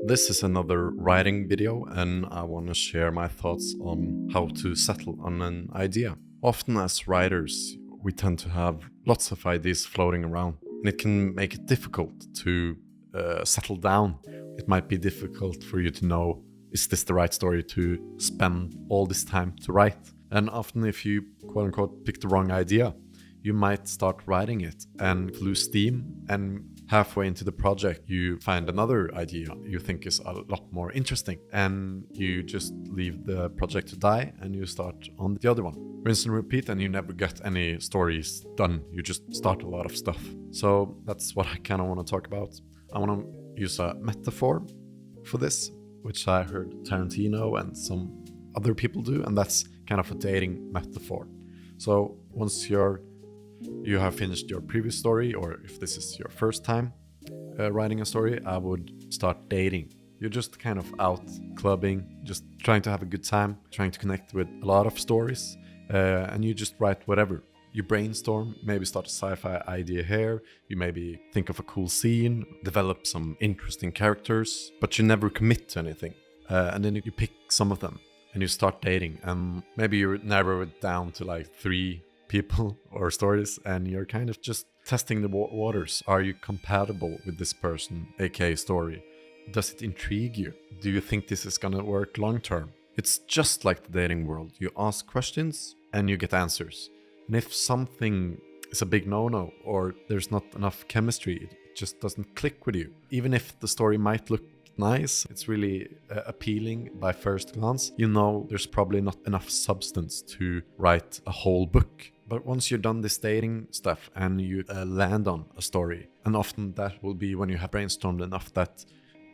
This is another writing video, and I want to share my thoughts on how to settle on an idea. Often as writers, we tend to have lots of ideas floating around, and it can make it difficult to settle down. It might be difficult for you to know, is this the right story to spend all this time to write? And often if you, quote unquote, pick the wrong idea, you might start writing it and lose steam, and halfway into the project you find another idea you think is a lot more interesting, and you just leave the project to die and you start on the other one. Rinse and repeat, and you never get any stories done. You just start a lot of stuff. So that's what I kind of want to talk about. I want to use a metaphor for this, which I heard Tarantino and some other people do, and that's kind of a dating metaphor. So once you have finished your previous story, or if this is your first time writing a story, I would start dating. You're just kind of out clubbing, just trying to have a good time, trying to connect with a lot of stories, and you just write whatever. You brainstorm, maybe start a sci-fi idea here, you maybe think of a cool scene, develop some interesting characters, but you never commit to anything. And then you pick some of them and you start dating, and maybe you narrow it down to like 3 people or stories, and you're kind of just testing the waters. Are you compatible with this person, aka story? Does it intrigue you? Do you think this is gonna work long term? It's just like the dating world. You ask questions and you get answers. And if something is a big no-no, or there's not enough chemistry, it just doesn't click with you. Even if the story might look nice, it's really appealing by first glance, you know there's probably not enough substance to write a whole book. But once you're done this dating stuff and you land on a story, and often that will be when you have brainstormed enough that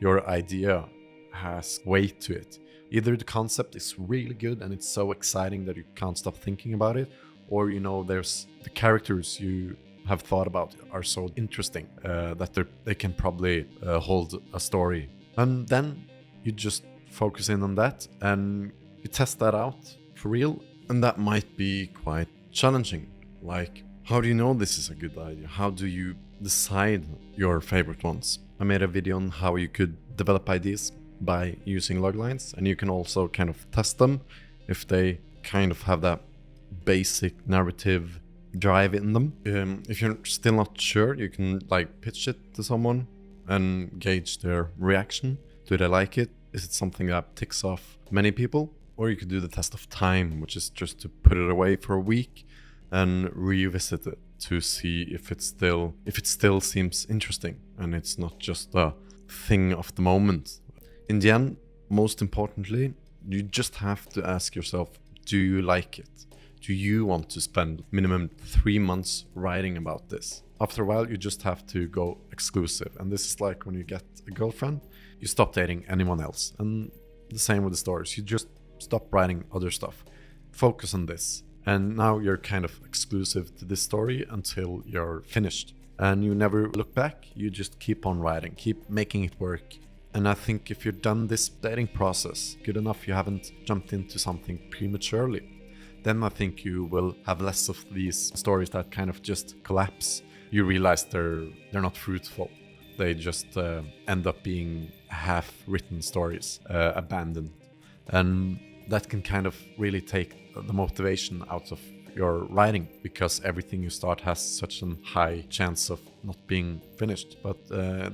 your idea has weight to it. Either the concept is really good and it's so exciting that you can't stop thinking about it, or there's the characters you have thought about are so interesting that they can probably hold a story. And then you just focus in on that and you test that out for real. And that might be quite challenging. Like, how do you know this is a good idea? How do you decide your favorite ones? I made a video on how you could develop ideas by using loglines, and you can also kind of test them if they kind of have that basic narrative drive in them. If you're still not sure, you can pitch it to someone and gauge their reaction. Do they like it? Is it something that ticks off many people? Or you could do the test of time, which is just to put it away for a week and revisit it to see if it still seems interesting and it's not just a thing of the moment. In the end, most importantly, you just have to ask yourself, do you like it? Do you want to spend minimum 3 months writing about this? After a while, you just have to go exclusive. And this is like when you get a girlfriend, you stop dating anyone else. And the same with the stories. You just stop writing other stuff. Focus on this. And now you're kind of exclusive to this story until you're finished. And you never look back. You just keep on writing, keep making it work. And I think if you've done this dating process good enough, you haven't jumped into something prematurely, then I think you will have less of these stories that kind of just collapse. You realize they're not fruitful. They just end up being half-written stories, abandoned. And that can kind of really take the motivation out of your writing, because everything you start has such a high chance of not being finished. But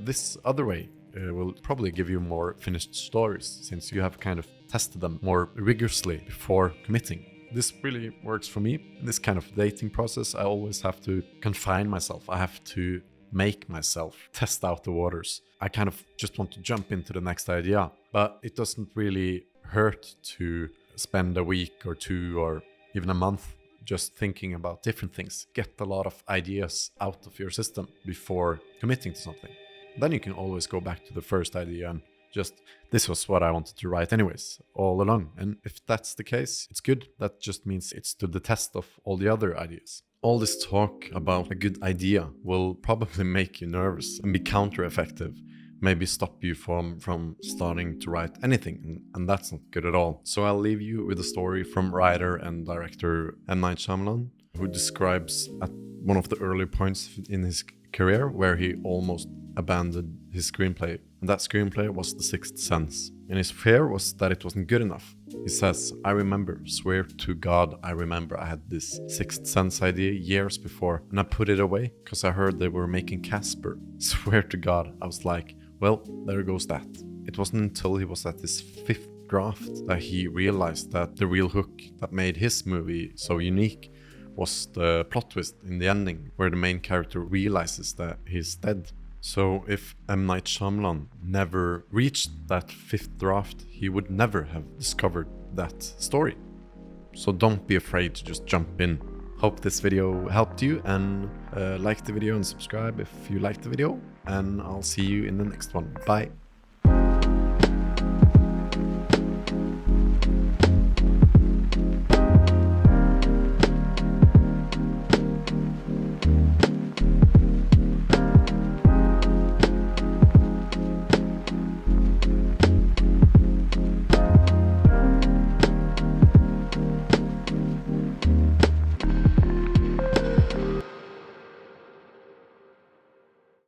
this other way will probably give you more finished stories, since you have kind of tested them more rigorously before committing. This really works for me. In this kind of dating process, I always have to confine myself. I have to make myself test out the waters. I kind of just want to jump into the next idea, but it doesn't really hurt to spend a week or 2 or even a month just thinking about different things. Get a lot of ideas out of your system before committing to something. Then you can always go back to the first idea and just, this was what I wanted to write anyways, all along. And if that's the case, it's good. That just means it stood the test of all the other ideas. All this talk about a good idea will probably make you nervous and be counter-effective, maybe stop you from starting to write anything, and that's not good at all. So I'll leave you with a story from writer and director M. Night Shyamalan, who describes at one of the early points in his career where he almost abandoned his screenplay And that screenplay was The Sixth Sense. And his fear was that it wasn't good enough. He says, I remember, swear to God, I remember I had this Sixth Sense idea years before, and I put it away because I heard they were making Casper. Swear to God, I was like, well, there goes that. It wasn't until he was at his fifth draft that he realized that the real hook that made his movie so unique was the plot twist in the ending, where the main character realizes that he's dead. So if M. Night Shyamalan never reached that fifth draft, he would never have discovered that story. So don't be afraid to just jump in. Hope this video helped you, and like the video and subscribe if you liked the video, and I'll see you in the next one. Bye!